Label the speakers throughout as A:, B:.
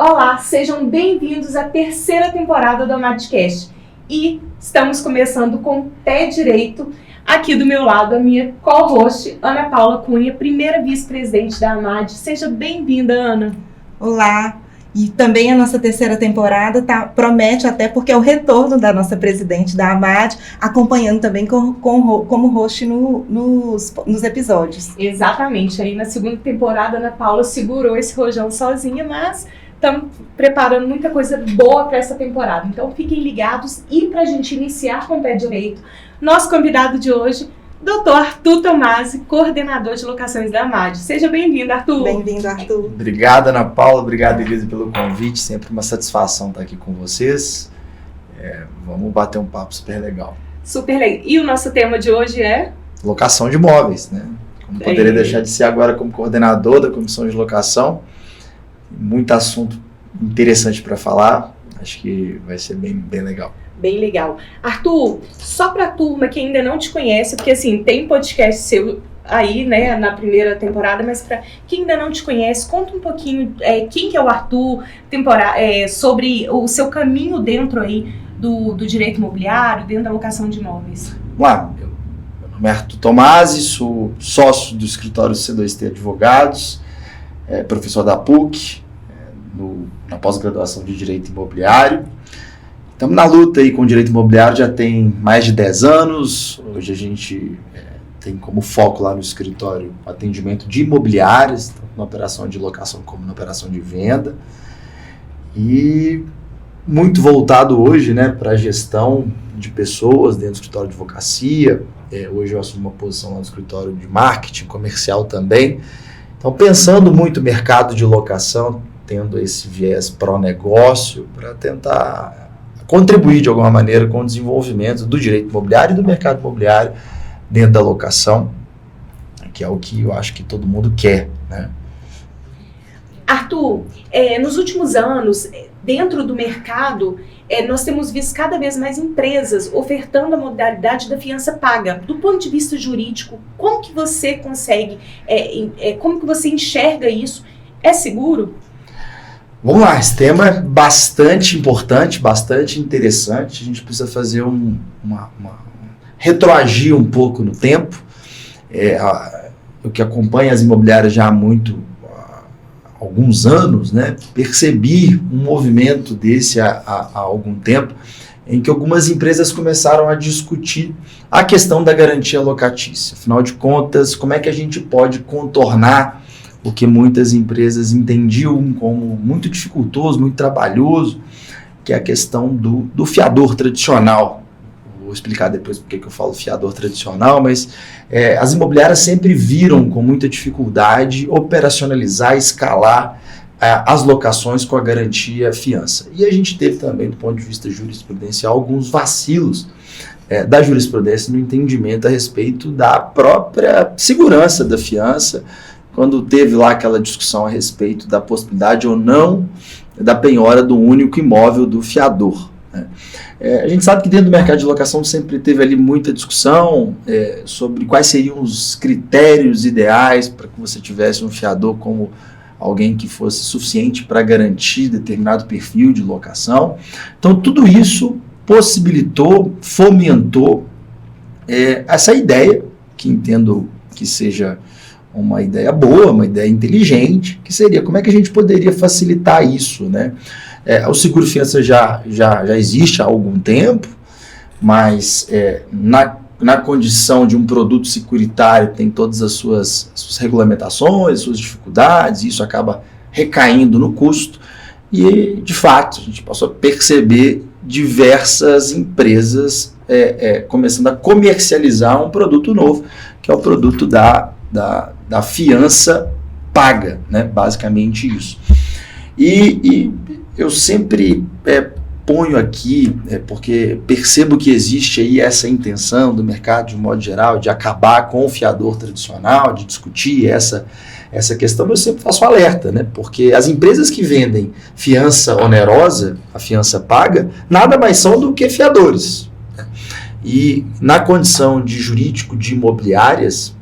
A: Olá, sejam bem-vindos à terceira temporada do Amadcast. E estamos começando com o pé direito. Aqui do meu lado, a minha co-host, Ana Paula Cunha, primeira vice-presidente da AMAD. Seja bem-vinda, Ana.
B: Olá. E também a nossa terceira temporada promete até porque é o retorno da nossa presidente da AMAD, acompanhando também como host nos episódios.
A: Exatamente. Aí na segunda temporada, a Ana Paula segurou esse rojão sozinha, mas estamos preparando muita coisa boa para essa temporada. Então fiquem ligados. E para a gente iniciar com o pé direito, nosso convidado de hoje, Dr. Arthur Tomasi, coordenador de locações da AMAD. Seja bem-vindo, Arthur.
B: Bem-vindo, Arthur.
C: Obrigado, Ana Paula. Obrigado, Elisa, pelo convite. Sempre uma satisfação estar aqui com vocês. Vamos bater um papo super legal.
A: Super legal. E o nosso tema de hoje é?
C: Locação de imóveis, né? Como poderia deixar de ser agora como coordenador da comissão de locação. Muito assunto interessante para falar. Acho que vai ser bem legal.
A: Bem legal. Arthur, só para a turma que ainda não te conhece, porque assim, tem podcast seu aí, né, na primeira temporada, mas para quem ainda não te conhece, conta um pouquinho quem que é o Arthur, sobre o seu caminho dentro aí do direito imobiliário, dentro da locação de imóveis.
C: Vamos lá, meu nome é Arthur Tomasi, sou sócio do escritório C2T Advogados, professor da PUC, na pós-graduação de Direito Imobiliário. Estamos na luta aí com o direito imobiliário já tem mais de 10 anos. Hoje a gente tem como foco lá no escritório o atendimento de imobiliárias, tanto na operação de locação como na operação de venda. E muito voltado hoje, né, para a gestão de pessoas dentro do escritório de advocacia. Hoje eu assumo uma posição lá no escritório de marketing comercial também. Então, pensando muito no mercado de locação, tendo esse viés pró-negócio para tentar contribuir de alguma maneira com o desenvolvimento do direito imobiliário e do mercado imobiliário dentro da locação, que é o que eu acho que todo mundo quer, né?
A: Arthur, nos últimos anos, dentro do mercado, nós temos visto cada vez mais empresas ofertando a modalidade da fiança paga. Do ponto de vista jurídico, como que você consegue, como que você enxerga isso? É seguro?
C: Vamos lá, esse tema é bastante importante, bastante interessante. A gente precisa fazer retroagir um pouco no tempo. Eu que acompanho as imobiliárias já há alguns anos, né, percebi um movimento desse há algum tempo, em que algumas empresas começaram a discutir a questão da garantia locatícia. Afinal de contas, como é que a gente pode contornar o que muitas empresas entendiam como muito dificultoso, muito trabalhoso, que é a questão do fiador tradicional. Vou explicar depois porque que eu falo fiador tradicional, mas as imobiliárias sempre viram com muita dificuldade operacionalizar, escalar as locações com a garantia fiança. E a gente teve também, do ponto de vista jurisprudencial, alguns vacilos da jurisprudência no entendimento a respeito da própria segurança da fiança, quando teve lá aquela discussão a respeito da possibilidade ou não da penhora do único imóvel do fiador, né? A gente sabe que dentro do mercado de locação sempre teve ali muita discussão sobre quais seriam os critérios ideais para que você tivesse um fiador como alguém que fosse suficiente para garantir determinado perfil de locação. Então tudo isso possibilitou, fomentou essa ideia, que entendo que seja uma ideia boa, uma ideia inteligente, que seria como é que a gente poderia facilitar isso, né? O seguro fiança já existe há algum tempo, mas na condição de um produto securitário tem todas as suas regulamentações, suas dificuldades, e isso acaba recaindo no custo, e de fato a gente passou a perceber diversas empresas começando a comercializar um produto novo, que é o produto da fiança paga, né? Basicamente isso. E eu sempre ponho aqui, porque percebo que existe aí essa intenção do mercado, de um modo geral, de acabar com o fiador tradicional, de discutir essa questão, eu sempre faço alerta, né? Porque as empresas que vendem fiança onerosa, a fiança paga, nada mais são do que fiadores, né? E na condição de jurídico de imobiliárias,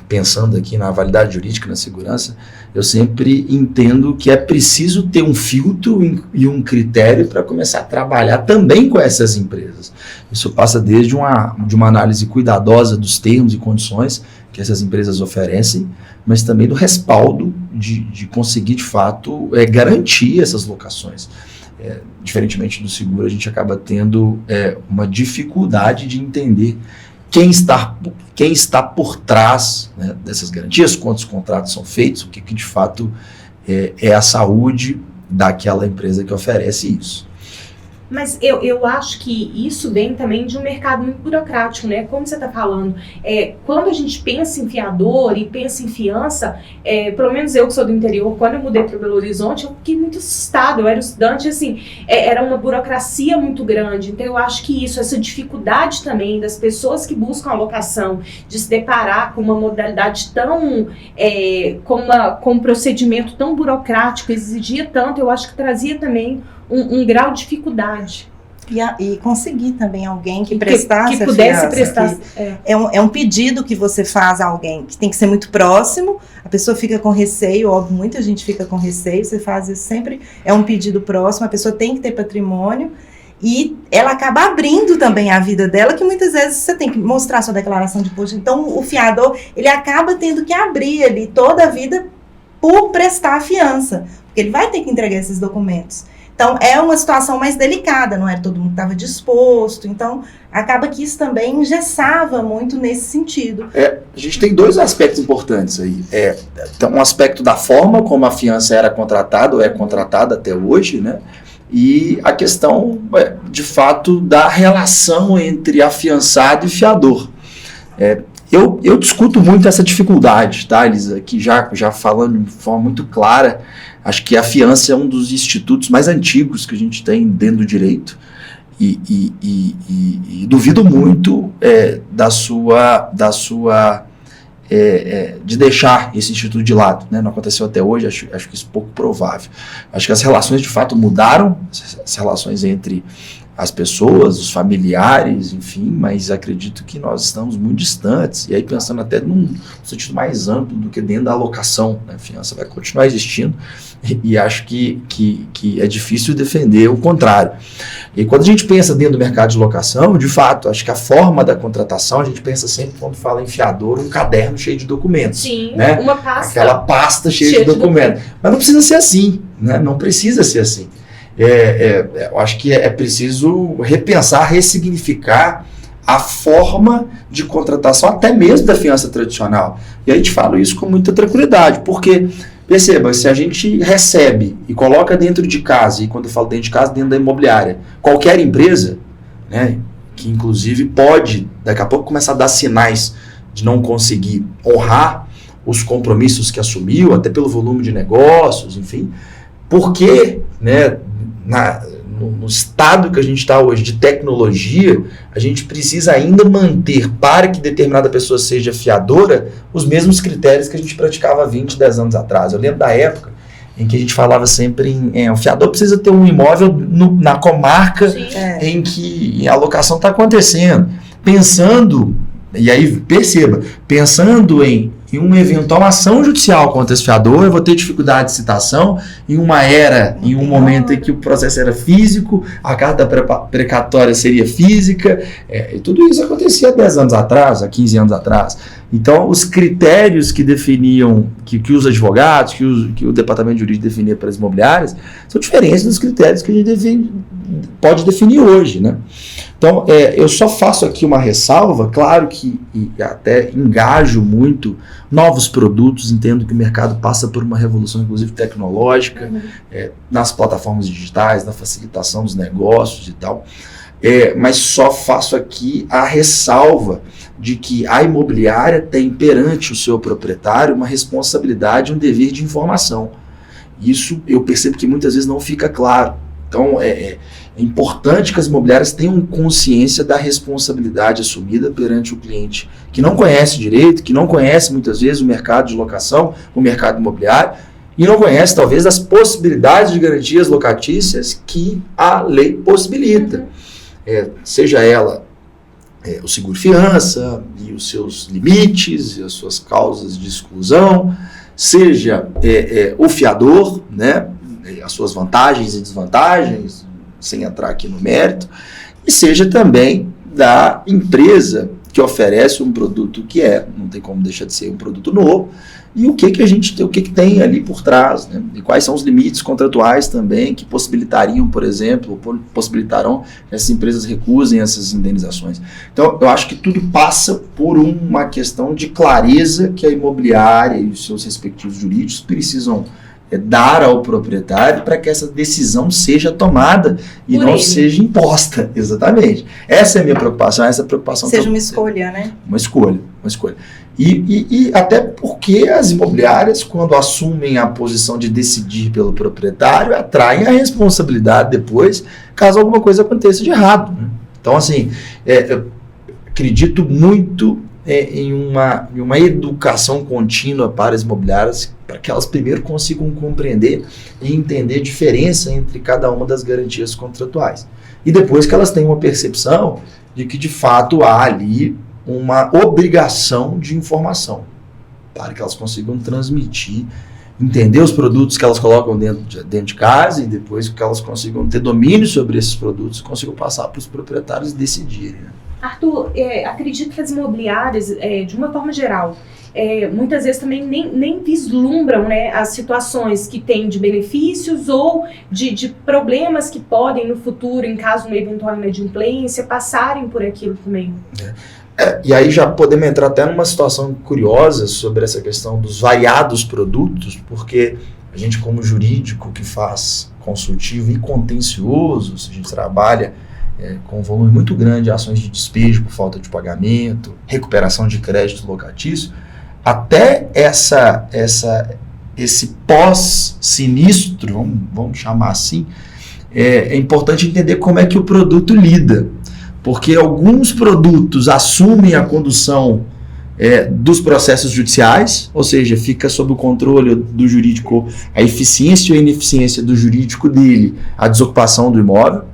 C: pensando aqui na validade jurídica, na segurança, eu sempre entendo que é preciso ter um filtro e um critério para começar a trabalhar também com essas empresas. Isso passa desde uma análise cuidadosa dos termos e condições que essas empresas oferecem, mas também do respaldo de conseguir, de fato, garantir essas locações. Diferentemente do seguro, a gente acaba tendo uma dificuldade de entender quem está por trás, né, dessas garantias, quantos contratos são feitos, o que de fato é a saúde daquela empresa que oferece isso.
A: Mas eu acho que isso vem também de um mercado muito burocrático, né? Como você está falando, quando a gente pensa em fiador e pensa em fiança, pelo menos eu que sou do interior, quando eu mudei para Belo Horizonte, eu fiquei muito assustada. Eu era estudante, assim, era uma burocracia muito grande. Então eu acho que essa dificuldade também das pessoas que buscam a locação, de se deparar com uma modalidade tão, com um procedimento tão burocrático, exigia tanto, eu acho que trazia também um grau de dificuldade.
B: E conseguir também alguém que prestasse
A: que pudesse prestar.
B: É um pedido que você faz a alguém que tem que ser muito próximo, a pessoa fica com receio, óbvio, muita gente fica com receio, você faz isso sempre, é um pedido próximo, a pessoa tem que ter patrimônio, e ela acaba abrindo também a vida dela, que muitas vezes você tem que mostrar sua declaração de imposto. Então o fiador, ele acaba tendo que abrir ali toda a vida por prestar a fiança, porque ele vai ter que entregar esses documentos. Então, é uma situação mais delicada, não é todo mundo estava disposto, então acaba que isso também engessava muito nesse sentido.
C: A gente tem dois aspectos importantes aí. Então, um aspecto da forma como a fiança era contratada ou é contratada até hoje, né? E a questão, de fato, da relação entre afiançado e fiador. Eu discuto muito essa dificuldade, tá, Elisa? Que já falando de forma muito clara, acho que a fiança é um dos institutos mais antigos que a gente tem dentro do direito e duvido muito de deixar esse instituto de lado, né? Não aconteceu até hoje, acho que isso é pouco provável. Acho que as relações de fato mudaram, as relações entre as pessoas, os familiares, enfim, mas acredito que nós estamos muito distantes, e aí pensando até num sentido mais amplo do que dentro da alocação, né? A fiança vai continuar existindo, e acho que é difícil defender o contrário. E quando a gente pensa dentro do mercado de locação, de fato, acho que a forma da contratação, a gente pensa sempre, quando fala em fiador, um caderno cheio de documentos.
A: Sim,
C: né?
A: Uma pasta.
C: Aquela pasta cheia de documentos. Mas não precisa ser assim, né? Não precisa ser assim. Eu acho que é preciso repensar, ressignificar a forma de contratação, até mesmo da fiança tradicional. E aí te falo isso com muita tranquilidade, porque, perceba, se a gente recebe e coloca dentro de casa, e quando eu falo dentro de casa, dentro da imobiliária, qualquer empresa, né, que inclusive pode, daqui a pouco, começar a dar sinais de não conseguir honrar os compromissos que assumiu, até pelo volume de negócios, enfim, porque, né, no estado que a gente está hoje de tecnologia, a gente precisa ainda manter, para que determinada pessoa seja fiadora, os mesmos critérios que a gente praticava 20, 10 anos atrás. Eu lembro da época em que a gente falava sempre o fiador precisa ter um imóvel na comarca em que a locação está acontecendo. Pensando, e aí perceba, pensando em uma eventual ação judicial contra esse fiador, eu vou ter dificuldade de citação em um momento em que o processo era físico, a carta precatória seria física, e tudo isso acontecia há 10 anos atrás, há 15 anos atrás. Então, os critérios que definiam, que os advogados, que o departamento jurídico definia para as imobiliárias, são diferentes dos critérios que a gente pode definir hoje, né? Então, eu só faço aqui uma ressalva, claro que até engajo muito novos produtos, entendo que o mercado passa por uma revolução, inclusive tecnológica, nas plataformas digitais, na facilitação dos negócios e tal, mas só faço aqui a ressalva de que a imobiliária tem perante o seu proprietário uma responsabilidade, um dever de informação. Isso eu percebo que muitas vezes não fica claro. Então, é importante que as imobiliárias tenham consciência da responsabilidade assumida perante o cliente, que não conhece direito, que não conhece muitas vezes o mercado de locação, o mercado imobiliário, e não conhece talvez as possibilidades de garantias locatícias que a lei possibilita. Seja ela o seguro-fiança e os seus limites e as suas causas de exclusão, seja o fiador, né, as suas vantagens e desvantagens, sem entrar aqui no mérito, e seja também da empresa que oferece um produto que não tem como deixar de ser um produto novo, e o que a gente tem, o que tem ali por trás, né? E quais são os limites contratuais também que possibilitariam, por exemplo, possibilitarão que essas empresas recusem essas indenizações. Então, eu acho que tudo passa por uma questão de clareza que a imobiliária e os seus respectivos jurídicos precisam dar ao proprietário para que essa decisão seja tomada e não seja imposta. Exatamente. Essa é a minha preocupação, essa é a preocupação.
B: Seja uma escolha, né?
C: Uma escolha. E até porque as imobiliárias, quando assumem a posição de decidir pelo proprietário, atraem a responsabilidade depois, caso alguma coisa aconteça de errado, né? Então, assim, eu acredito muito em uma educação contínua para as imobiliárias, para que elas primeiro consigam compreender e entender a diferença entre cada uma das garantias contratuais. E depois que elas tenham uma percepção de que, de fato, há ali uma obrigação de informação, para que elas consigam transmitir, entender os produtos que elas colocam dentro de casa e depois que elas consigam ter domínio sobre esses produtos, consigam passar para os proprietários decidirem, né?
A: Arthur, acredito que as imobiliárias, de uma forma geral, muitas vezes também nem vislumbram, né, as situações que têm de benefícios ou de problemas que podem no futuro, em caso de uma eventual inadimplência, passarem por aquilo também.
C: E aí já podemos entrar até numa situação curiosa sobre essa questão dos variados produtos, porque a gente, como jurídico que faz consultivo e contencioso, a gente trabalha com um volume muito grande de ações de despejo por falta de pagamento, recuperação de crédito locatício, até esse pós-sinistro, vamos chamar assim, é importante entender como é que o produto lida, porque alguns produtos assumem a condução dos processos judiciais, ou seja, fica sob o controle do jurídico a eficiência ou a ineficiência do jurídico dele, a desocupação do imóvel,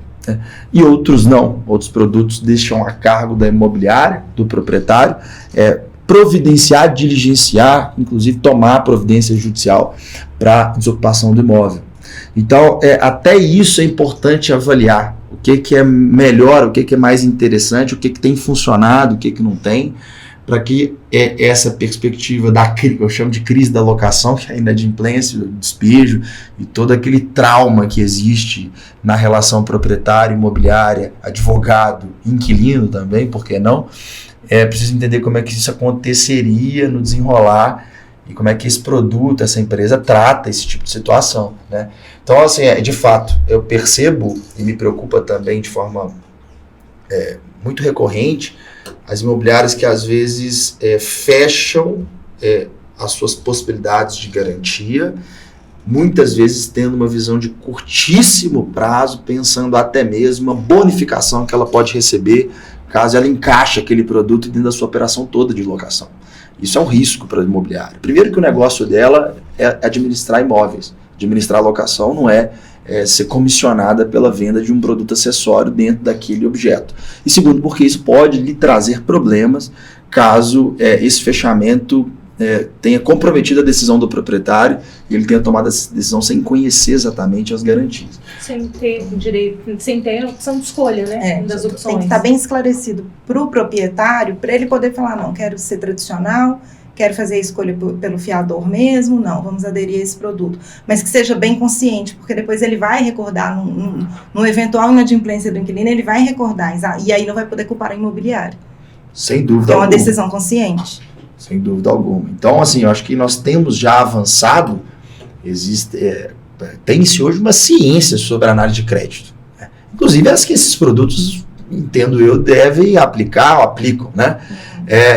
C: e outros não. Outros produtos deixam a cargo da imobiliária, do proprietário, providenciar, diligenciar, inclusive tomar providência judicial para desocupação do imóvel. Então, até isso é importante avaliar. O que é melhor, o que é mais interessante, o que tem funcionado, o que não tem, para que essa perspectiva eu chamo de crise da locação, que é a inadimplência, o despejo e todo aquele trauma que existe na relação proprietário, imobiliária, advogado, inquilino também, por que não? Preciso entender como é que isso aconteceria no desenrolar e como é que esse produto, essa empresa trata esse tipo de situação, né? Então, assim, de fato, eu percebo e me preocupa também de forma muito recorrente as imobiliárias que às vezes fecham as suas possibilidades de garantia, muitas vezes tendo uma visão de curtíssimo prazo, pensando até mesmo a bonificação que ela pode receber caso ela encaixe aquele produto dentro da sua operação toda de locação. Isso é um risco para a imobiliária. Primeiro que o negócio dela é administrar imóveis. Administrar locação não é ser comissionada pela venda de um produto acessório dentro daquele objeto. E segundo, porque isso pode lhe trazer problemas caso esse fechamento tenha comprometido a decisão do proprietário e ele tenha tomado essa decisão sem conhecer exatamente as garantias.
A: Sem ter direito, sem ter opção de escolha, né? Das opções.
B: Tem que estar bem esclarecido para o proprietário, para ele poder falar, não, quero ser tradicional, quero fazer a escolha pelo fiador mesmo, não, vamos aderir a esse produto. Mas que seja bem consciente, porque depois ele vai recordar, num eventual inadimplência do inquilino, ele vai recordar, e aí não vai poder culpar a imobiliária.
C: Sem dúvida
B: alguma. É uma
C: alguma.
B: decisão consciente.
C: Sem dúvida alguma. Então, assim, eu acho que nós temos já avançado, tem-se hoje uma ciência sobre a análise de crédito, né? Inclusive as que esses produtos, entendo eu, devem aplicar ou aplicam, né?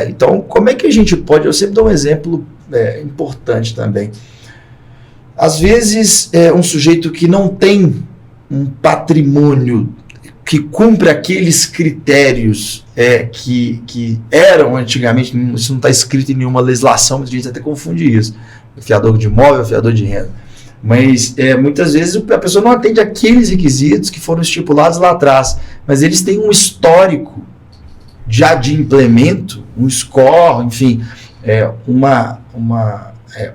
C: Então, como é que a gente pode... Eu sempre dou um exemplo importante também. Às vezes, um sujeito que não tem um patrimônio que cumpre aqueles critérios que eram antigamente, isso não está escrito em nenhuma legislação, mas a gente até confunde isso. Fiador de imóvel, fiador de renda. Mas muitas vezes a pessoa não atende aqueles requisitos que foram estipulados lá atrás, mas eles têm um histórico já de implemento, um score, enfim, uma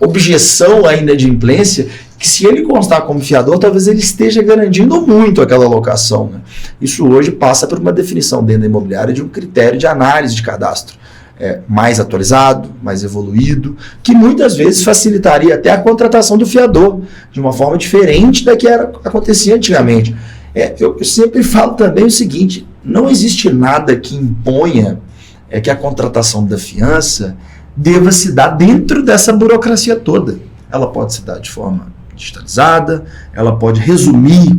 C: objeção à inadimplência, que se ele constar como fiador, talvez ele esteja garantindo muito aquela locação, né? Isso hoje passa por uma definição dentro da imobiliária de um critério de análise de cadastro mais atualizado, mais evoluído, que muitas vezes facilitaria até a contratação do fiador de uma forma diferente da que acontecia antigamente. Eu sempre falo também o seguinte, não existe nada que imponha que a contratação da fiança deva se dar dentro dessa burocracia toda. Ela pode se dar de forma digitalizada, ela pode resumir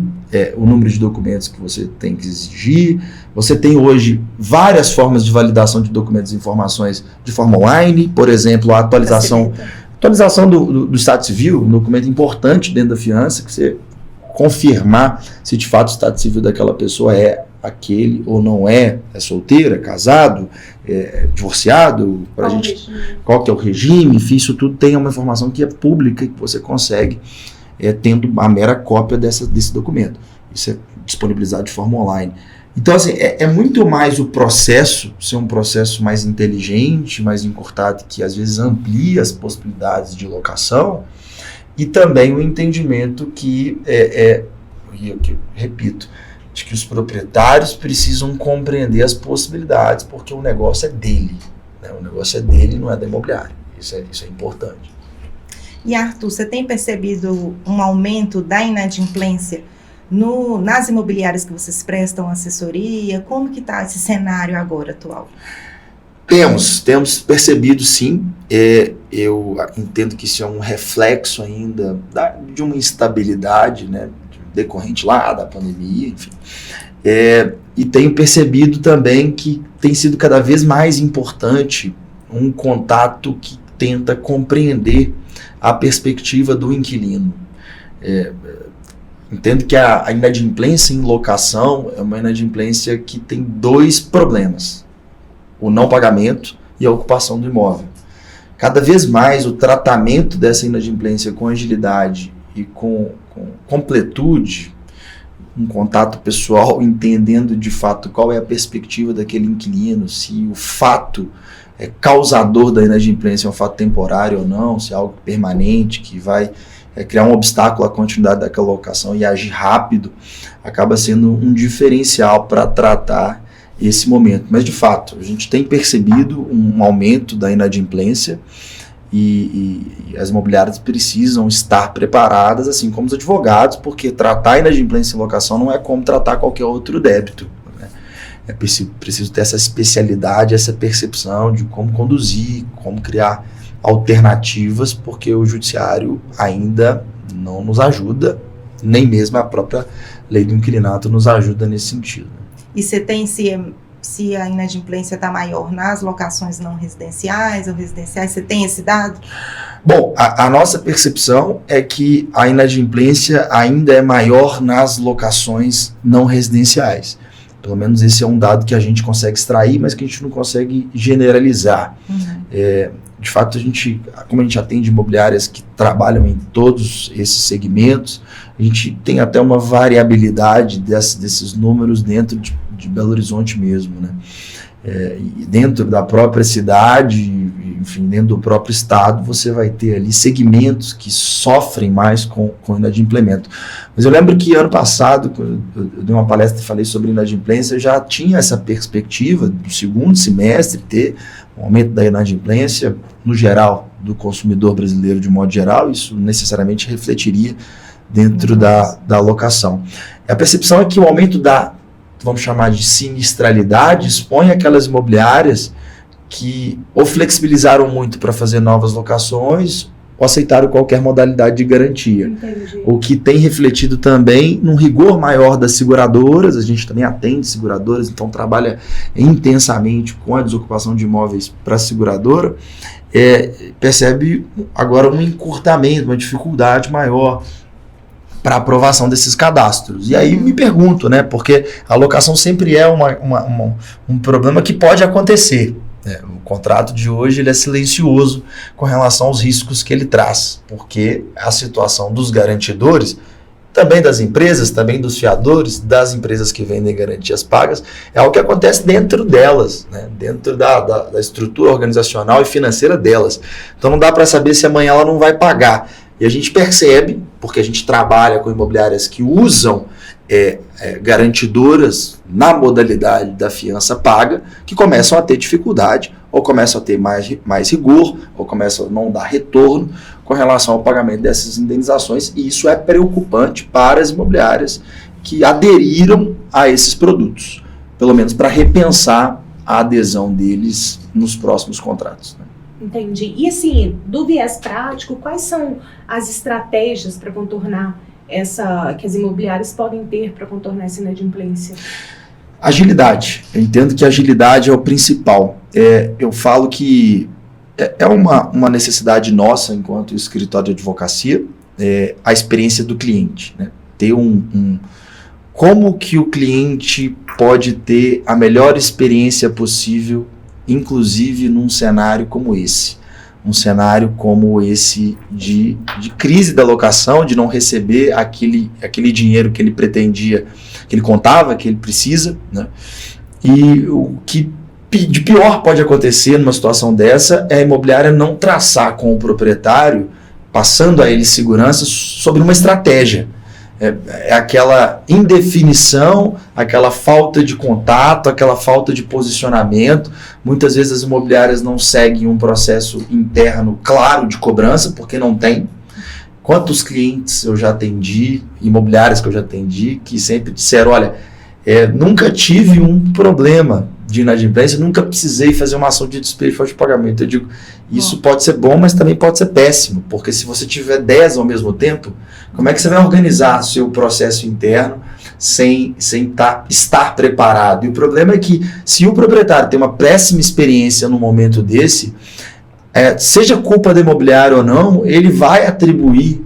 C: o número de documentos que você tem que exigir. Você tem hoje várias formas de validação de documentos e informações de forma online, por exemplo, a atualização do Estado Civil, um documento importante dentro da fiança, que você confirmar se de fato o Estado Civil daquela pessoa é aquele ou não é solteiro, é casado, divorciado, qual que é o regime, enfim, isso tudo tem uma informação que é pública e que você consegue tendo a mera cópia desse documento. Isso é disponibilizado de forma online. Então, assim, é muito mais o processo ser um processo mais inteligente, mais encurtado, que às vezes amplia as possibilidades de locação, e também o entendimento que, repito, de que os proprietários precisam compreender as possibilidades, porque o negócio é dele, né? O negócio é dele, não é da imobiliária. Isso é importante.
B: E Arthur, você tem percebido um aumento da inadimplência nas imobiliárias que vocês prestam assessoria? Como que está esse cenário agora, atual?
C: Temos percebido, sim. Eu entendo que isso é um reflexo ainda de uma instabilidade, né, decorrente lá da pandemia, enfim. E tenho percebido também que tem sido cada vez mais importante um contato que tenta compreender a perspectiva do inquilino. Entendo que a inadimplência em locação é uma inadimplência que tem dois problemas: o não pagamento e a ocupação do imóvel. Cada vez mais o tratamento dessa inadimplência com agilidade e com completude, um contato pessoal, entendendo de fato qual é a perspectiva daquele inquilino, se o fato causador da inadimplência é um fato temporário ou não, se é algo permanente que vai criar um obstáculo à continuidade daquela locação e agir rápido, acaba sendo um diferencial para tratar esse momento. Mas, de fato, a gente tem percebido um aumento da inadimplência e as imobiliárias precisam estar preparadas, assim como os advogados, porque tratar a inadimplência em locação não é como tratar qualquer outro débito, né? É preciso ter essa especialidade, essa percepção de como conduzir, como criar alternativas, porque o judiciário ainda não nos ajuda, nem mesmo a própria lei do inquilinato nos ajuda nesse sentido.
B: E você tem, se a inadimplência está maior nas locações não residenciais ou residenciais, você tem esse dado?
C: Bom, a nossa percepção é que a inadimplência ainda é maior nas locações não residenciais. Pelo menos esse é um dado que a gente consegue extrair, mas que a gente não consegue generalizar. Uhum. De fato, como a gente atende imobiliárias que trabalham em todos esses segmentos, a gente tem até uma variabilidade desses números dentro de Belo Horizonte mesmo, né? E dentro da própria cidade, enfim, dentro do próprio estado, você vai ter ali segmentos que sofrem mais com inadimplemento. Mas eu lembro que ano passado, quando eu dei uma palestra e falei sobre inadimplência, eu já tinha essa perspectiva do segundo semestre ter um aumento da inadimplência, no geral, do consumidor brasileiro de modo geral. Isso necessariamente refletiria dentro da locação. A percepção é que o aumento vamos chamar de sinistralidade, expõe aquelas imobiliárias que ou flexibilizaram muito para fazer novas locações ou aceitaram qualquer modalidade de garantia.
A: Entendi.
C: O que tem refletido também num rigor maior das seguradoras. A gente também atende seguradoras, então trabalha intensamente com a desocupação de imóveis para a seguradora, percebe agora um encurtamento, uma dificuldade maior para aprovação desses cadastros. E aí me pergunto, né, porque a locação sempre é um problema que pode acontecer. O contrato de hoje ele é silencioso com relação aos riscos que ele traz, porque a situação dos garantidores também das empresas, também dos fiadores, das empresas que vendem garantias pagas, é algo que acontece dentro delas, né? Dentro da estrutura organizacional e financeira delas. Então não dá para saber se amanhã ela não vai pagar. E a gente percebe, porque a gente trabalha com imobiliárias que usam garantidoras na modalidade da fiança paga, que começam a ter dificuldade, ou começam a ter mais rigor, ou começam a não dar retorno com relação ao pagamento dessas indenizações, e isso é preocupante para as imobiliárias que aderiram a esses produtos, pelo menos para repensar a adesão deles nos próximos contratos, né?
A: Entendi. E assim, do viés prático, quais são as estratégias para contornar que as imobiliárias podem ter para contornar essa inadimplência?
C: Agilidade. Eu entendo que a agilidade é o principal. Eu falo que é uma necessidade nossa, enquanto escritório de advocacia, a experiência do cliente, né? Ter como que o cliente pode ter a melhor experiência possível, inclusive num cenário como esse. Um cenário como esse de crise da locação, de não receber aquele dinheiro que ele pretendia, que ele contava, que ele precisa, né? E o que de pior pode acontecer numa situação dessa é a imobiliária não traçar com o proprietário, passando a ele segurança sobre uma estratégia. É aquela indefinição, aquela falta de contato, aquela falta de posicionamento. Muitas vezes as imobiliárias não seguem um processo interno claro de cobrança, porque não tem. Quantos clientes eu já atendi, imobiliárias que eu já atendi, que sempre disseram, olha, nunca tive um problema de inadimplência, nunca precisei fazer uma ação de despejo de pagamento. Eu digo, isso pode ser bom, mas também pode ser péssimo, porque se você tiver 10 ao mesmo tempo, como é que você vai organizar seu processo interno sem estar preparado? E o problema é que, se o proprietário tem uma péssima experiência no momento desse, seja culpa do imobiliário ou não, ele vai atribuir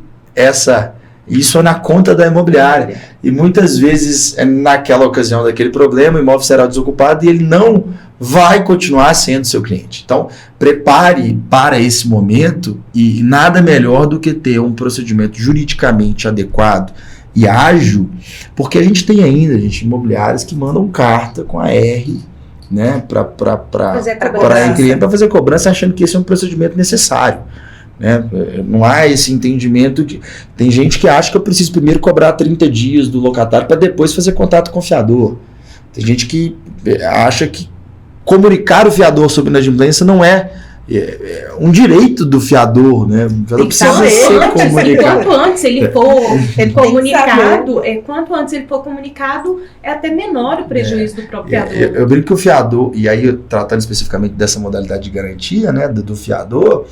C: isso na conta da imobiliária. E muitas vezes, naquela ocasião daquele problema, o imóvel será desocupado e ele não vai continuar sendo seu cliente. Então, prepare para esse momento, e nada melhor do que ter um procedimento juridicamente adequado e ágil, porque a gente tem ainda imobiliárias que mandam carta com a R, né, para fazer cobrança, achando que esse é um procedimento necessário. Né? Não há esse entendimento de... Tem gente que acha que eu preciso primeiro cobrar 30 dias do locatário para depois fazer contato com o fiador. Tem gente que acha que comunicar o fiador sobre inadimplência não é um direito do fiador, né? O fiador precisa ser comunicado.
A: Quanto antes ele for comunicado, é até menor o prejuízo do próprio fiador.
C: Eu brinco que o fiador, e aí tratando especificamente dessa modalidade de garantia, né, do fiador,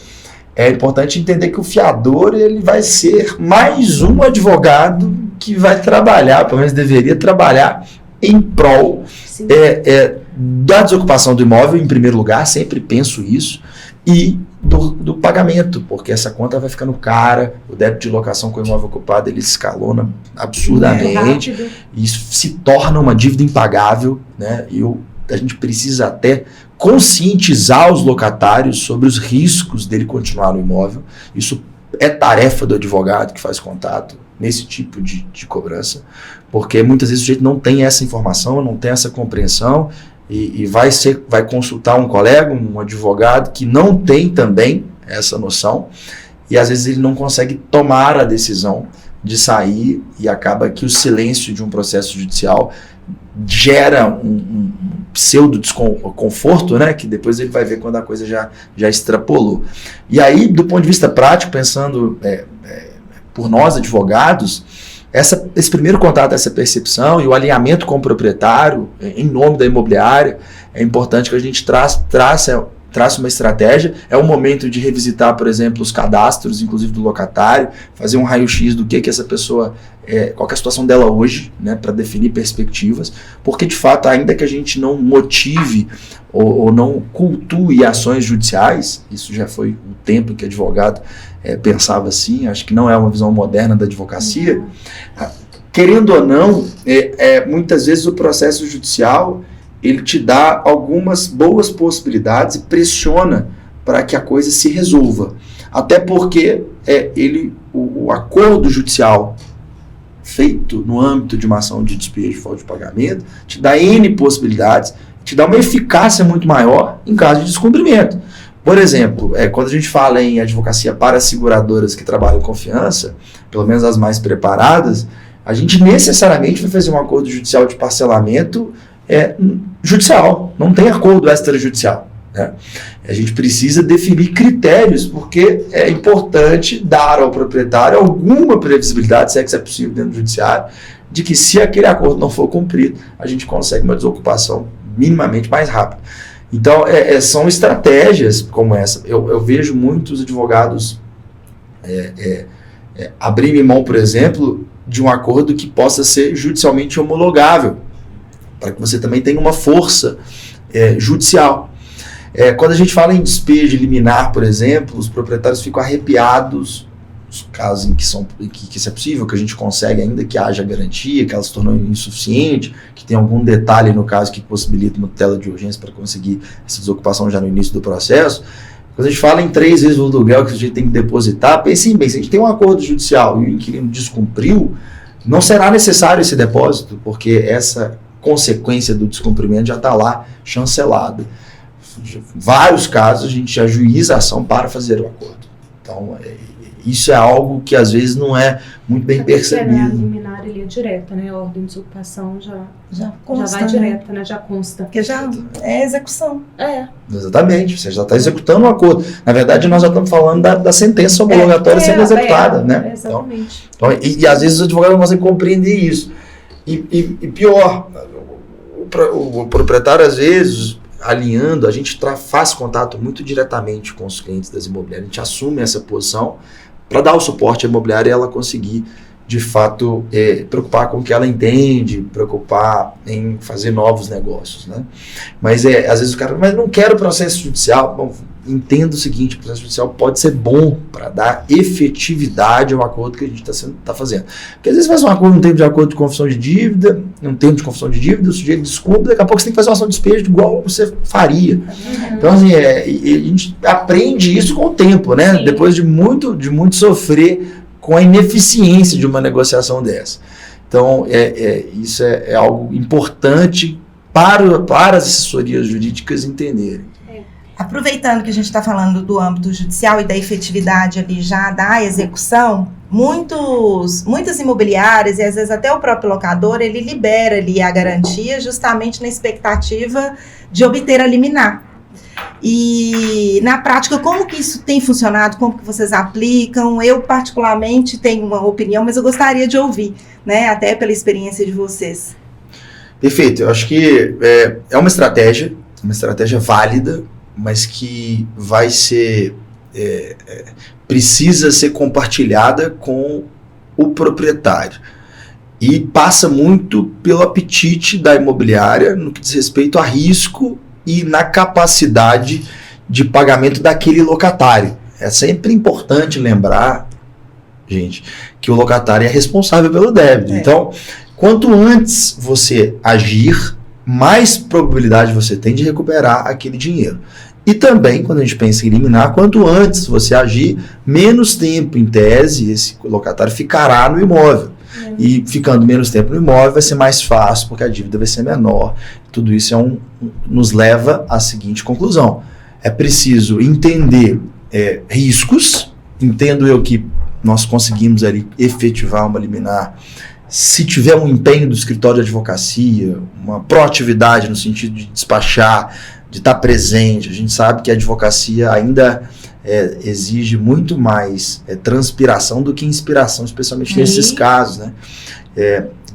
C: é importante entender que o fiador ele vai ser mais um advogado que vai trabalhar, pelo menos deveria trabalhar, em prol da desocupação do imóvel, em primeiro lugar, sempre penso isso, e do pagamento, porque essa conta vai ficando cara, o débito de locação com o imóvel ocupado ele escalona absurdamente, e isso se torna uma dívida impagável, né? E a gente precisa até conscientizar os locatários sobre os riscos dele continuar no imóvel. Isso é tarefa do advogado que faz contato nesse tipo de cobrança, porque muitas vezes o sujeito não tem essa informação, não tem essa compreensão, e vai consultar um colega, um advogado que não tem também essa noção, e às vezes ele não consegue tomar a decisão de sair, e acaba que o silêncio de um processo judicial gera um pseudo desconforto, né, que depois ele vai ver quando a coisa já extrapolou. E aí, do ponto de vista prático, pensando por nós advogados, esse primeiro contato, essa percepção e o alinhamento com o proprietário, em nome da imobiliária, é importante que a gente trace uma estratégia. É o momento de revisitar, por exemplo, os cadastros, inclusive do locatário, fazer um raio-x do que essa pessoa, qual que é a situação dela hoje, né, para definir perspectivas, porque de fato, ainda que a gente não motive ou não cultue ações judiciais, isso já foi um tempo que advogado pensava assim, acho que não é uma visão moderna da advocacia, querendo ou não, muitas vezes o processo judicial ele te dá algumas boas possibilidades e pressiona para que a coisa se resolva. Até porque o acordo judicial feito no âmbito de uma ação de despejo de falta de pagamento te dá N possibilidades, te dá uma eficácia muito maior em caso de descumprimento. Por exemplo, quando a gente fala em advocacia para seguradoras que trabalham em confiança, pelo menos as mais preparadas, a gente necessariamente vai fazer um acordo judicial de parcelamento judicial, não tem acordo extrajudicial. Né? A gente precisa definir critérios, porque é importante dar ao proprietário alguma previsibilidade, se é que isso é possível dentro do judiciário, de que se aquele acordo não for cumprido, a gente consegue uma desocupação minimamente mais rápida. Então, são estratégias como essa. Eu vejo muitos advogados abrirem mão, por exemplo, de um acordo que possa ser judicialmente homologável, para que você também tenha uma força judicial. Quando a gente fala em despejo liminar, por exemplo, os proprietários ficam arrepiados, os casos em que isso é possível, que a gente consegue, ainda que haja garantia, que ela se tornou insuficiente, que tem algum detalhe no caso que possibilita uma tutela de urgência para conseguir essa desocupação já no início do processo. Quando a gente fala em 3 vezes o aluguel que a gente tem que depositar, pensem bem, se a gente tem um acordo judicial e o inquilino descumpriu, não será necessário esse depósito, porque essa consequência do descumprimento já está lá chancelada. Vários casos a gente ajuiza a ação para fazer o acordo. Então, isso é algo que às vezes não é muito bem percebido.
A: A liminar ele é direta, né? A ordem de desocupação já
B: consta,
A: vai direta, né? Já consta.
B: Porque já é execução.
C: Exatamente, você já está executando o acordo. Na verdade, nós já estamos falando da sentença homologatória sendo executada, né?
A: Exatamente.
C: Então, e às vezes os advogados não conseguem compreender isso. E pior, o proprietário, às vezes, alinhando, a gente faz contato muito diretamente com os clientes das imobiliárias, a gente assume essa posição para dar o suporte à imobiliária e ela conseguir, de fato, preocupar com o que ela entende, preocupar em fazer novos negócios, né? Mas às vezes o cara, mas não quero processo judicial. Bom, entenda o seguinte, o processo judicial pode ser bom para dar efetividade ao acordo que a gente está fazendo. Porque às vezes faz um acordo, um tempo de acordo de confissão de dívida, um tempo de confissão de dívida, o sujeito descumpre, daqui a pouco você tem que fazer uma ação de despejo igual você faria. Então, assim, a gente aprende isso com o tempo, né?
A: Sim.
C: Depois de muito sofrer com a ineficiência de uma negociação dessa. Então, isso é algo importante para as assessorias jurídicas entenderem.
B: Aproveitando que a gente está falando do âmbito judicial e da efetividade ali já da execução, muitas imobiliárias e às vezes até o próprio locador, ele libera ali a garantia justamente na expectativa de obter a liminar. E na prática, como que isso tem funcionado? Como que vocês aplicam? Eu particularmente tenho uma opinião, mas eu gostaria de ouvir, né? Até pela experiência de vocês.
C: Perfeito, eu acho que é uma estratégia válida, mas que vai ser precisa ser compartilhada com o proprietário. E passa muito pelo apetite da imobiliária no que diz respeito a risco e na capacidade de pagamento daquele locatário. É sempre importante lembrar, gente, que o locatário é responsável pelo débito. Então, quanto antes você agir, mais probabilidade você tem de recuperar aquele dinheiro. E também, quando a gente pensa em liminar, quanto antes você agir, menos tempo, em tese, esse locatário ficará no imóvel. E ficando menos tempo no imóvel vai ser mais fácil, porque a dívida vai ser menor. Tudo isso nos leva à seguinte conclusão. É preciso entender riscos. Entendo eu que nós conseguimos ali efetivar uma liminar se tiver um empenho do escritório de advocacia, uma proatividade no sentido de despachar, de estar presente. A gente sabe que a advocacia ainda exige muito mais transpiração do que inspiração, especialmente nesses casos, né?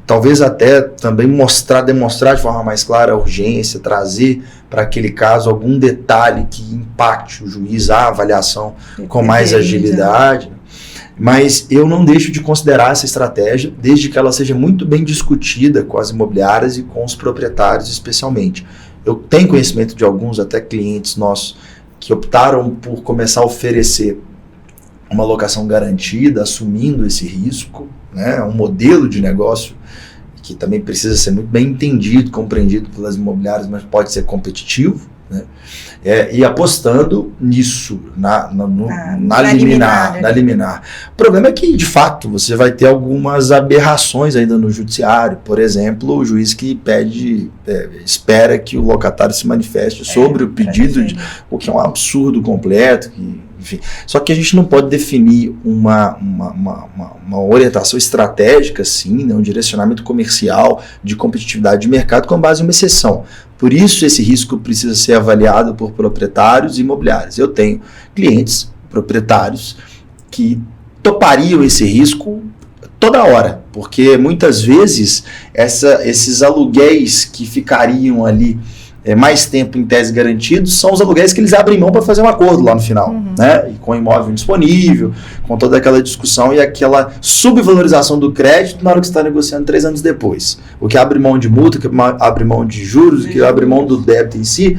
C: Talvez até também demonstrar de forma mais clara a urgência, trazer para aquele caso algum detalhe que impacte o juiz, a avaliação com mais agilidade. Mas eu não deixo de considerar essa estratégia, desde que ela seja muito bem discutida com as imobiliárias e com os proprietários especialmente. Eu tenho conhecimento de alguns, até clientes nossos, que optaram por começar a oferecer uma locação garantida, assumindo esse risco, né? Um modelo de negócio que também precisa ser muito bem entendido, compreendido pelas imobiliárias, mas pode ser competitivo, né? E apostando nisso, na liminar. O problema é que, de fato, você vai ter algumas aberrações ainda no judiciário. Por exemplo, o juiz que espera que o locatário se manifeste sobre o pedido, o que é um absurdo completo, enfim. Só que a gente não pode definir uma orientação estratégica, assim, né, um direcionamento comercial de competitividade de mercado com base em uma exceção. Por isso, esse risco precisa ser avaliado por proprietários imobiliários. Eu tenho clientes, proprietários, que topariam esse risco toda hora, porque muitas vezes esses aluguéis que ficariam ali mais tempo em tese garantidos são os aluguéis que eles abrem mão para fazer um acordo lá no final, né? E com o imóvel disponível, com toda aquela discussão e aquela subvalorização do crédito na hora que você está negociando 3 anos depois. O que abre mão de multa, o que abre mão de juros, o que abre mão do débito em si,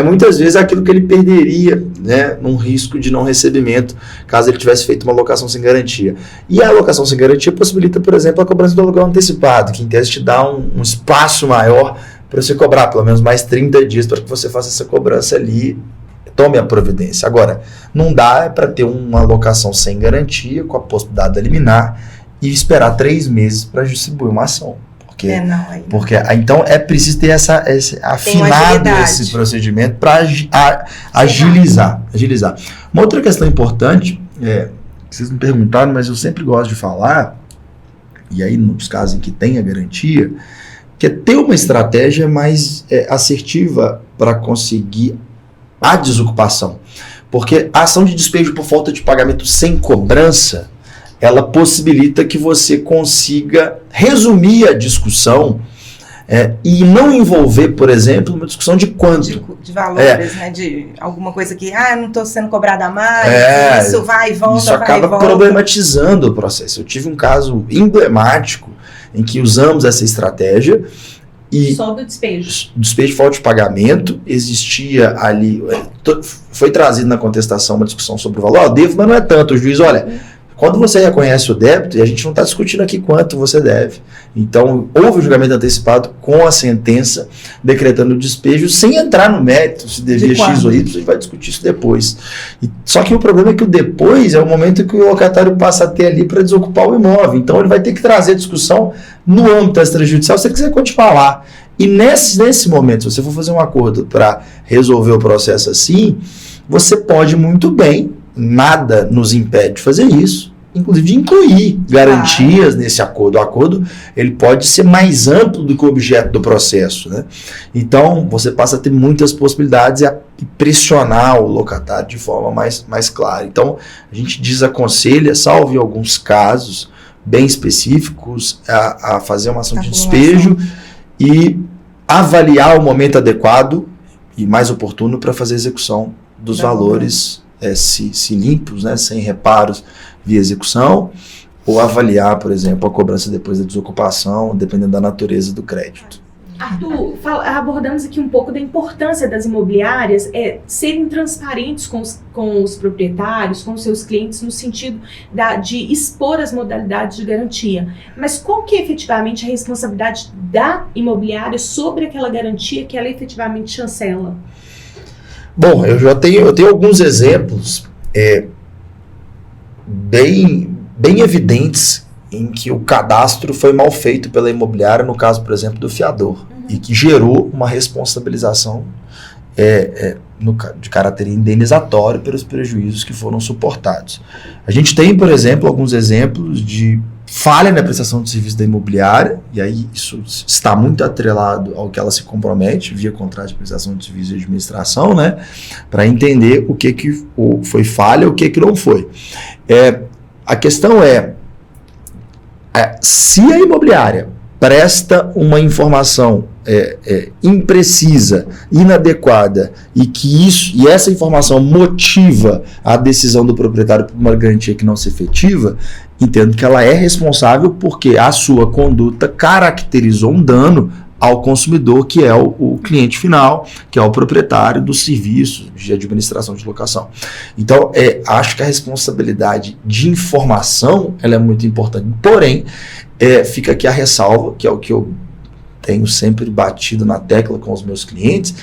C: muitas vezes aquilo que ele perderia, né, num risco de não recebimento, caso ele tivesse feito uma locação sem garantia. E a locação sem garantia possibilita, por exemplo, a cobrança do aluguel antecipado, que em tese te dá um espaço maior para você cobrar pelo menos mais 30 dias para que você faça essa cobrança ali, tome a providência. Agora, não dá para ter uma alocação sem garantia, com a possibilidade de liminar, e esperar 3 meses para distribuir uma ação. Porque então é preciso ter afinado esse procedimento para agilizar. Uma outra questão importante, vocês me perguntaram, mas eu sempre gosto de falar, e aí nos casos em que tem a garantia, que é ter uma estratégia mais assertiva para conseguir a desocupação. Porque a ação de despejo por falta de pagamento sem cobrança, ela possibilita que você consiga resumir a discussão e não envolver, por exemplo, uma discussão de quanto.
B: De valores, né? De alguma coisa que, não estou sendo cobrada a mais, isso vai e volta,
C: isso acaba problematizando o processo. Eu tive um caso emblemático em que usamos essa estratégia e
A: só do despejo.
C: Despejo de falta de pagamento, existia ali, foi trazido na contestação uma discussão sobre o valor, eu devo, mas não é tanto. O juiz, olha, quando você reconhece o débito, e a gente não está discutindo aqui quanto você deve. Então, houve o julgamento antecipado com a sentença decretando o despejo, sem entrar no mérito, se devia X ou Y, a gente vai discutir isso depois. Só que o problema é que o depois é o momento que o locatário passa a ter ali para desocupar o imóvel. Então, ele vai ter que trazer a discussão no âmbito extrajudicial, se você quiser continuar lá. E nesse momento, se você for fazer um acordo para resolver o processo assim, você pode muito bem, nada nos impede de fazer isso, inclusive de incluir garantias nesse acordo. O acordo ele pode ser mais amplo do que o objeto do processo, né? Então, você passa a ter muitas possibilidades e pressionar o locatário de forma mais clara. Então, a gente desaconselha, salvo em alguns casos bem específicos, a fazer uma ação de despejo e avaliar o momento adequado e mais oportuno para fazer a execução dos valores se limpos, né, sem reparos via execução, ou avaliar, por exemplo, a cobrança depois da desocupação, dependendo da natureza do crédito.
A: Arthur, abordamos aqui um pouco da importância das imobiliárias serem transparentes com os proprietários, com os seus clientes, no sentido de expor as modalidades de garantia. Mas qual que é efetivamente a responsabilidade da imobiliária sobre aquela garantia que ela efetivamente chancela?
C: Bom, eu tenho alguns exemplos bem evidentes em que o cadastro foi mal feito pela imobiliária, no caso, por exemplo, do fiador, e que gerou uma responsabilização de caráter indenizatório pelos prejuízos que foram suportados. A gente tem, por exemplo, alguns exemplos de falha na prestação de serviço da imobiliária, e aí isso está muito atrelado ao que ela se compromete via contrato de prestação de serviço de administração, né, para entender o que foi falha e o que não foi. A questão se a imobiliária presta uma informação imprecisa, inadequada, e essa informação motiva a decisão do proprietário por uma garantia que não se efetiva, entendo que ela é responsável porque a sua conduta caracterizou um dano ao consumidor, que é o cliente final, que é o proprietário do serviço de administração de locação. Então, acho que a responsabilidade de informação ela é muito importante. Porém, fica aqui a ressalva, que é o que eu tenho sempre batido na tecla com os meus clientes,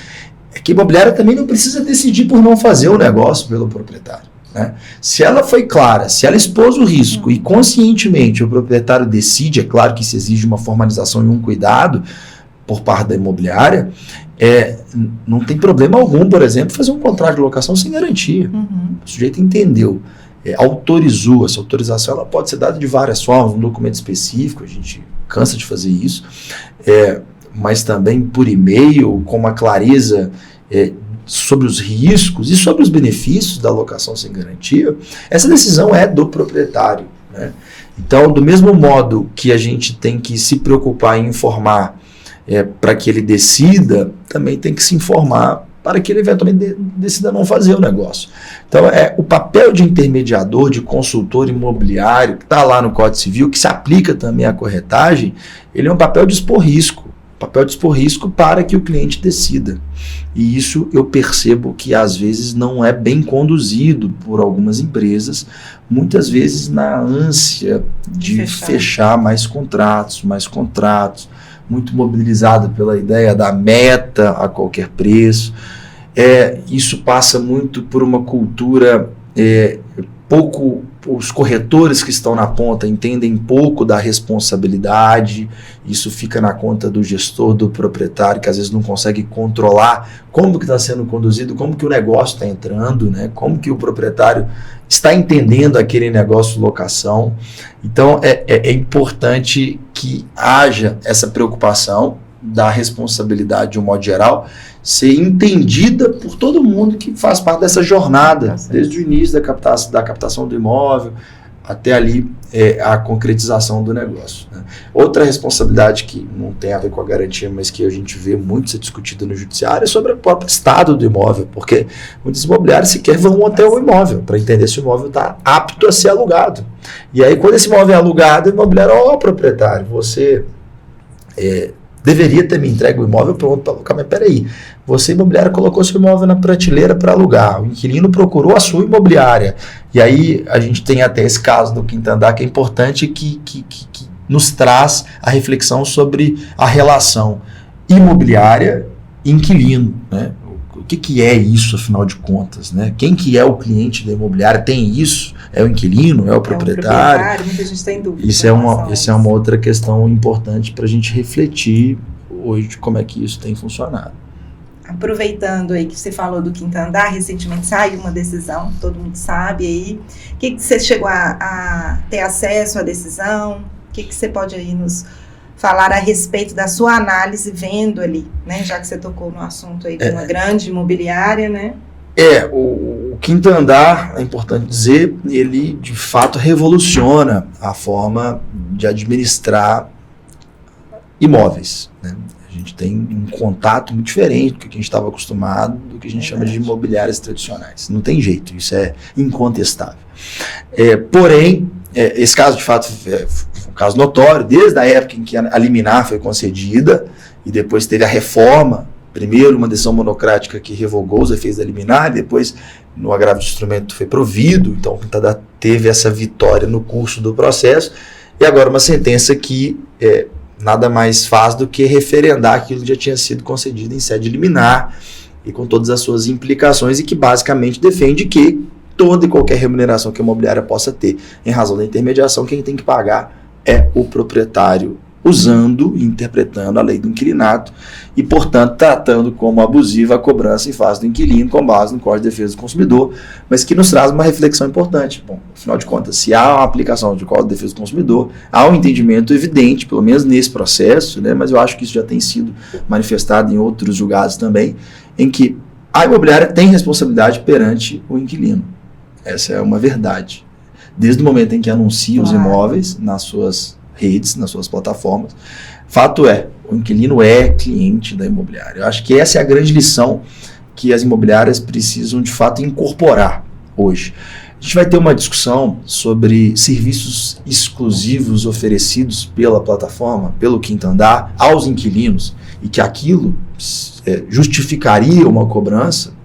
C: é que a imobiliária também não precisa decidir por não fazer o negócio pelo proprietário. Né? Se ela foi clara, se ela expôs o risco e conscientemente o proprietário decide, é claro que isso exige uma formalização e um cuidado por parte da imobiliária, não tem problema algum, por exemplo, fazer um contrato de locação sem garantia. O sujeito entendeu, autorizou. Essa autorização ela pode ser dada de várias formas, um documento específico, a gente cansa de fazer isso, mas também por e-mail, com uma clareza sobre os riscos e sobre os benefícios da locação sem garantia. Essa decisão é do proprietário. Né? Então, do mesmo modo que a gente tem que se preocupar em informar para que ele decida, também tem que se informar para que ele eventualmente decida não fazer o negócio. Então, o papel de intermediador, de consultor imobiliário, que está lá no Código Civil, que se aplica também à corretagem, ele é um papel de expor risco. Papel de expor risco para que o cliente decida. E isso eu percebo que às vezes não é bem conduzido por algumas empresas, muitas vezes na ânsia de fechar mais contratos, muito mobilizado pela ideia da meta a qualquer preço. Isso passa muito por uma cultura pouco. Os corretores que estão na ponta entendem pouco da responsabilidade, isso fica na conta do gestor, do proprietário, que às vezes não consegue controlar como que está sendo conduzido, como que o negócio está entrando, né? Como que o proprietário está entendendo aquele negócio de locação. Então, é importante que haja essa preocupação da responsabilidade de um modo geral, ser entendida por todo mundo que faz parte dessa jornada, desde o início da captação do imóvel até ali a concretização do negócio. Né? Outra responsabilidade que não tem a ver com a garantia, mas que a gente vê muito ser discutida no judiciário, é sobre o próprio estado do imóvel, porque muitos imobiliários sequer vão até o imóvel para entender se o imóvel está apto a ser alugado. E aí, quando esse imóvel é alugado, o imobiliário, proprietário, você deveria ter me entregue o imóvel pronto para alugar, mas peraí, você imobiliária colocou seu imóvel na prateleira para alugar, o inquilino procurou a sua imobiliária, e aí a gente tem até esse caso do quinto andar que é importante que nos traz a reflexão sobre a relação imobiliária e inquilino, né? O que é isso, afinal de contas, né? Quem que é o cliente da imobiliária? Tem isso? É o inquilino? É o proprietário? Muita gente tem dúvida. Isso é uma outra questão importante para a gente refletir hoje de como é que isso tem funcionado.
B: Aproveitando aí que você falou do quinto andar, recentemente saiu uma decisão, todo mundo sabe aí. O que você chegou a ter acesso à decisão? O que você pode aí nos falar a respeito da sua análise vendo ali, né? Já que você tocou no assunto aí de uma grande imobiliária, né?
C: O quinto andar, é importante dizer, ele de fato revoluciona a forma de administrar imóveis, né? A gente tem um contato muito diferente do que a gente estava acostumado, do que a gente chama de imobiliárias tradicionais. Não tem jeito, isso é incontestável. Porém, esse caso de fato foi um caso notório, desde a época em que a liminar foi concedida e depois teve a reforma. Primeiro, uma decisão monocrática que revogou os efeitos da liminar, depois, no agravo de instrumento, foi provido, então o quinto andar teve essa vitória no curso do processo, e agora uma sentença que nada mais faz do que referendar aquilo que já tinha sido concedido em sede liminar, e com todas as suas implicações, e que basicamente defende que toda e qualquer remuneração que a imobiliária possa ter em razão da intermediação, quem tem que pagar é o proprietário, usando e interpretando a lei do inquilinato e, portanto, tratando como abusiva a cobrança em face do inquilino com base no Código de Defesa do Consumidor, mas que nos traz uma reflexão importante. Bom, afinal de contas, se há uma aplicação do Código de Defesa do Consumidor, há um entendimento evidente, pelo menos nesse processo, né, mas eu acho que isso já tem sido manifestado em outros julgados também, em que a imobiliária tem responsabilidade perante o inquilino. Essa é uma verdade. Desde o momento em que anuncia os imóveis nas suas redes, nas suas plataformas, fato é, o inquilino é cliente da imobiliária. Eu acho que essa é a grande lição que as imobiliárias precisam de fato incorporar hoje. A gente vai ter uma discussão sobre serviços exclusivos oferecidos pela plataforma, pelo quinto andar, aos inquilinos, e que aquilo justificaria uma cobrança,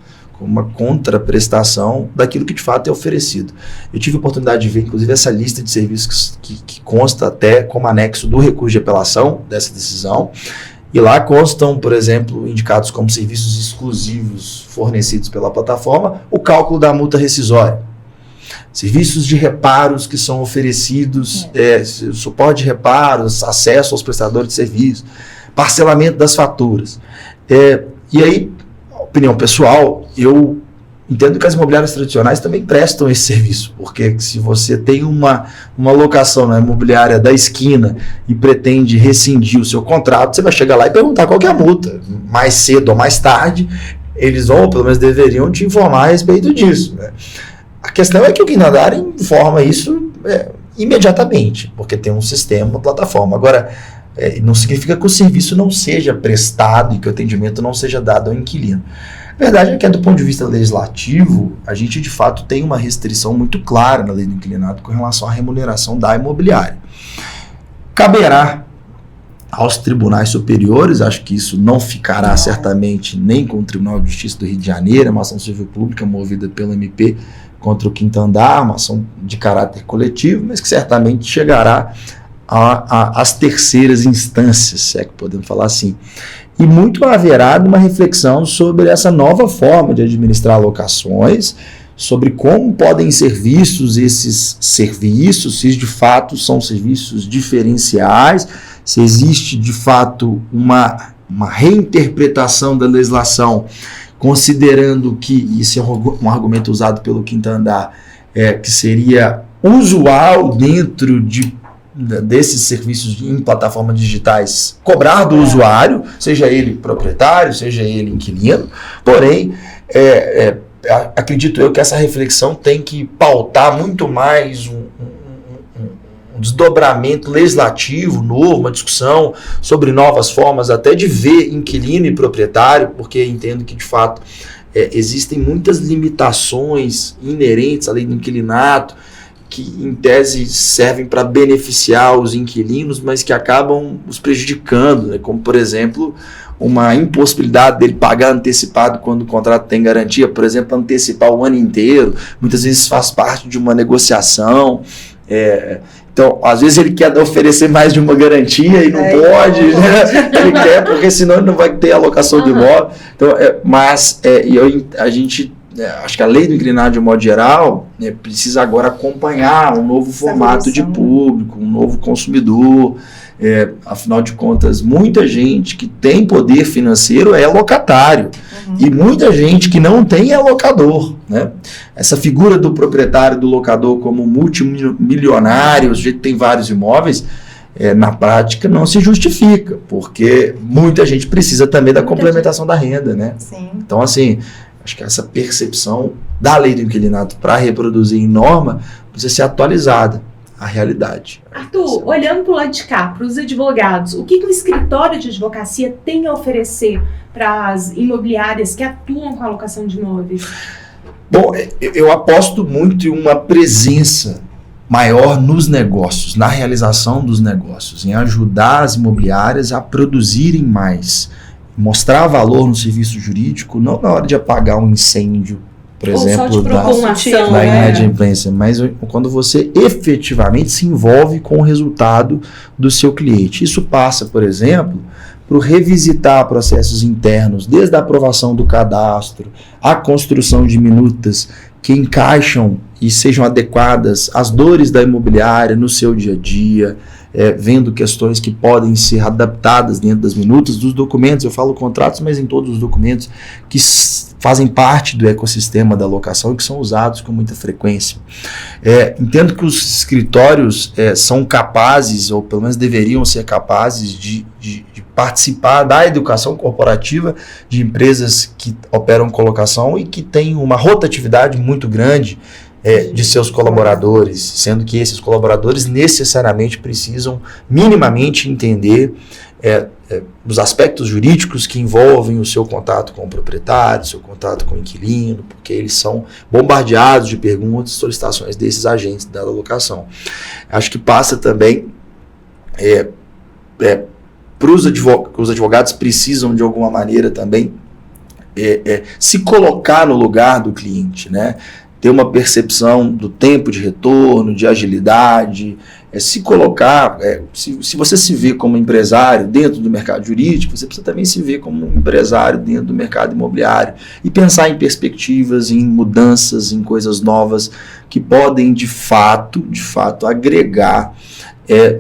C: uma contraprestação daquilo que de fato é oferecido. Eu tive a oportunidade de ver, inclusive, essa lista de serviços que consta até como anexo do recurso de apelação dessa decisão, E lá constam, por exemplo, indicados como serviços exclusivos fornecidos pela plataforma, o cálculo da multa rescisória. Serviços de reparos que são oferecidos, suporte de reparos, acesso aos prestadores de serviços, parcelamento das faturas. E aí, opinião pessoal, eu entendo que as imobiliárias tradicionais também prestam esse serviço, porque se você tem uma locação na imobiliária da esquina e pretende rescindir o seu contrato, você vai chegar lá e perguntar qual que é a multa. Mais cedo ou mais tarde, eles vão, ou pelo menos deveriam, te informar a respeito disso, né? A questão é que o Quinta Andar informa isso imediatamente, porque tem um sistema, uma plataforma. Agora, não significa que o serviço não seja prestado e que o atendimento não seja dado ao inquilino. A verdade é que, do ponto de vista legislativo, a gente de fato tem uma restrição muito clara na lei do inquilinato com relação à remuneração da imobiliária. Caberá aos tribunais superiores, acho que isso não ficará certamente nem com o Tribunal de Justiça do Rio de Janeiro, uma ação civil pública movida pelo MP contra o Quinta Andar, uma ação de caráter coletivo, mas que certamente chegará às terceiras instâncias, se é que podemos falar assim. E muito haverá uma reflexão sobre essa nova forma de administrar locações, sobre como podem ser vistos esses serviços, se de fato são serviços diferenciais, se existe de fato uma reinterpretação da legislação, considerando que, isso é um argumento usado pelo Quinta Andar, que seria usual dentro desses serviços em plataformas digitais cobrar do usuário, seja ele proprietário, seja ele inquilino, porém, acredito eu que essa reflexão tem que pautar muito mais um desdobramento legislativo novo, uma discussão sobre novas formas até de ver inquilino e proprietário, porque entendo que de fato existem muitas limitações inerentes à lei do inquilinato que em tese servem para beneficiar os inquilinos, mas que acabam os prejudicando, né? Como por exemplo uma impossibilidade dele pagar antecipado quando o contrato tem garantia, por exemplo, antecipar o ano inteiro, muitas vezes faz parte de uma negociação. Então, às vezes ele quer oferecer mais de uma garantia e não pode, né? Ele quer, porque senão ele não vai ter alocação de imóvel. Então, a gente, acho que a lei do inquilinato, de modo geral, precisa agora acompanhar um novo formato de público, um novo consumidor. Afinal de contas, muita gente que tem poder financeiro é locatário. E muita gente que não tem é locador, né? Essa figura do proprietário, do locador como multimilionário, o sujeito tem vários imóveis, na prática não se justifica, porque muita gente precisa também da complementação da renda, né?
B: Sim.
C: Então, assim, acho que essa percepção da lei do inquilinato para reproduzir em norma precisa ser atualizada à realidade.
A: Arthur, olhando para o lado de cá, para os advogados, o que o escritório de advocacia tem a oferecer para as imobiliárias que atuam com a locação de imóveis?
C: Bom, eu aposto muito em uma presença maior nos negócios, na realização dos negócios, em ajudar as imobiliárias a produzirem mais, mostrar valor no serviço jurídico, não na hora de apagar um incêndio, por exemplo, da inadimplência, mas quando você efetivamente se envolve com o resultado do seu cliente. Isso passa, por exemplo, por revisitar processos internos, desde a aprovação do cadastro, a construção de minutas que encaixam e sejam adequadas às dores da imobiliária no seu dia a dia, vendo questões que podem ser adaptadas dentro das minutas, dos documentos, eu falo contratos, mas em todos os documentos que fazem parte do ecossistema da locação e que são usados com muita frequência. Entendo que os escritórios são capazes, ou pelo menos deveriam ser capazes, de participar da educação corporativa de empresas que operam com locação e que têm uma rotatividade muito grande de seus colaboradores, sendo que esses colaboradores necessariamente precisam minimamente entender os aspectos jurídicos que envolvem o seu contato com o proprietário, o seu contato com o inquilino, porque eles são bombardeados de perguntas e solicitações desses agentes da locação. Acho que passa também para os advogados precisam de alguma maneira também se colocar no lugar do cliente, né? ter uma percepção do tempo de retorno, de agilidade, se colocar, se você se vê como empresário dentro do mercado jurídico, você precisa também se ver como um empresário dentro do mercado imobiliário e pensar em perspectivas, em mudanças, em coisas novas que podem de fato agregar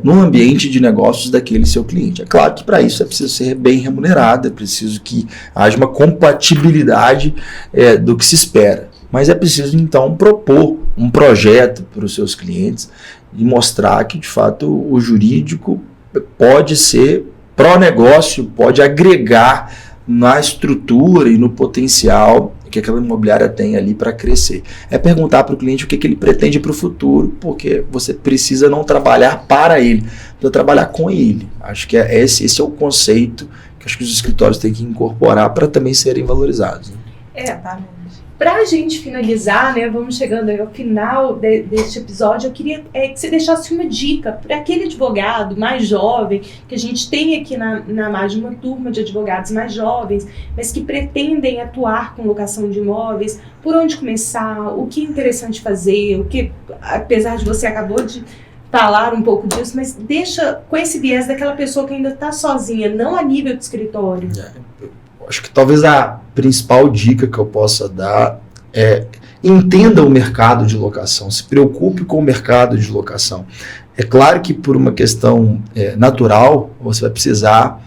C: no ambiente de negócios daquele seu cliente. É claro que para isso é preciso ser bem remunerado, é preciso que haja uma compatibilidade do que se espera. Mas é preciso, então, propor um projeto para os seus clientes e mostrar que, de fato, o jurídico pode ser pró-negócio, pode agregar na estrutura e no potencial que aquela imobiliária tem ali para crescer. É perguntar para o cliente o que ele pretende para o futuro, porque você precisa não trabalhar para ele, precisa trabalhar com ele. Acho que esse é o conceito que acho que os escritórios têm que incorporar para também serem valorizados.
A: Para a gente finalizar, né, vamos chegando ao final deste episódio, eu queria que você deixasse uma dica para aquele advogado mais jovem, que a gente tem aqui na MAD uma turma de advogados mais jovens, mas que pretendem atuar com locação de imóveis, por onde começar, o que é interessante fazer, o que, apesar de você acabou de falar um pouco disso, mas deixa com esse viés daquela pessoa que ainda está sozinha, não a nível de escritório.
C: Acho que talvez a principal dica que eu possa dar é entenda o mercado de locação, se preocupe com o mercado de locação. É claro que por uma questão natural, você vai precisar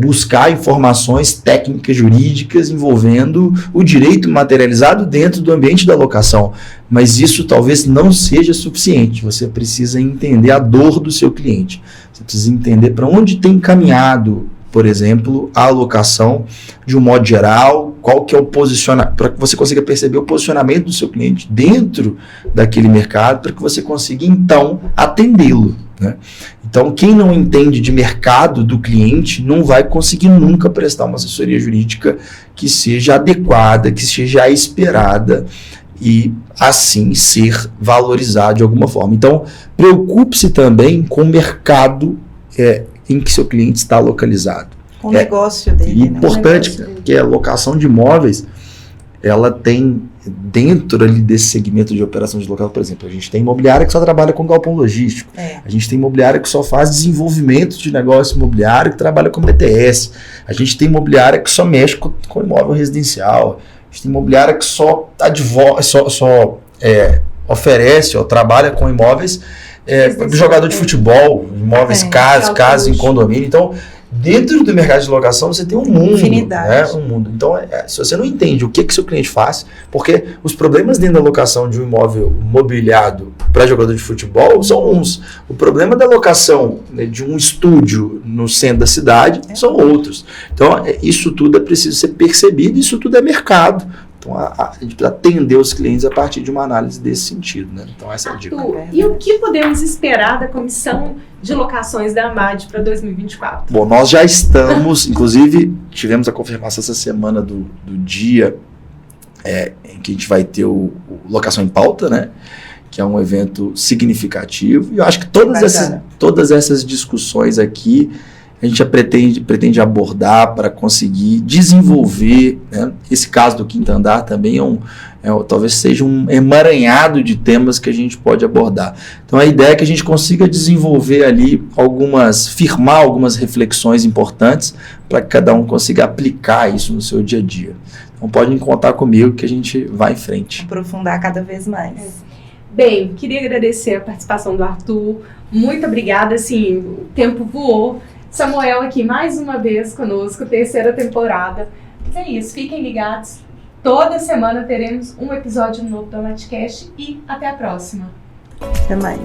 C: buscar informações técnicas jurídicas envolvendo o direito materializado dentro do ambiente da locação, mas isso talvez não seja suficiente. Você precisa entender a dor do seu cliente, você precisa entender para onde tem caminhado, por exemplo, a alocação de um modo geral, qual que é o posicionamento, para que você consiga perceber o posicionamento do seu cliente dentro daquele mercado, para que você consiga, então, atendê-lo, né? Então, quem não entende de mercado do cliente não vai conseguir nunca prestar uma assessoria jurídica que seja adequada, que seja esperada e, assim, ser valorizado de alguma forma. Então, preocupe-se também com o mercado em que seu cliente está localizado.
B: O negócio dele.
C: E importante que a locação de imóveis, ela tem, dentro ali desse segmento de operação de locação, por exemplo, a gente tem imobiliária que só trabalha com galpão logístico, a gente tem imobiliária que só faz desenvolvimento de negócio imobiliário, que trabalha com BTS, a gente tem imobiliária que só mexe com imóvel residencial, a gente tem imobiliária que só oferece ou trabalha com imóveis jogador de futebol, imóveis, casas em condomínio. Então, dentro do mercado de locação, você tem um mundo. Infinidade. Um mundo. Então, se você não entende o que seu cliente faz, porque os problemas dentro da locação de um imóvel mobiliado para jogador de futebol são uns. O problema da locação, né, de um estúdio no centro da cidade são outros. Então, isso tudo é preciso ser percebido, isso tudo é mercado. Então, a gente precisa atender os clientes a partir de uma análise desse sentido, né? Então, essa é a dica.
A: E o que podemos esperar da comissão de locações da AMAD para 2024?
C: Bom, nós já estamos, inclusive, tivemos a confirmação essa semana do dia em que a gente vai ter o Locação em Pauta, né? Que é um evento significativo. E eu acho que todas essas discussões aqui a gente já pretende abordar para conseguir desenvolver, né? Esse caso do Quinto Andar também talvez seja um emaranhado de temas que a gente pode abordar. Então a ideia é que a gente consiga desenvolver ali firmar algumas reflexões importantes para que cada um consiga aplicar isso no seu dia a dia. Então podem contar comigo que a gente vai em frente.
B: Aprofundar cada vez mais.
A: Bem, queria agradecer a participação do Arthur. Muito obrigada, assim, o tempo voou. Samuel aqui mais uma vez conosco, terceira temporada. Mas é isso, fiquem ligados. Toda semana teremos um episódio novo do AMADcast e até a próxima.
B: Até mais.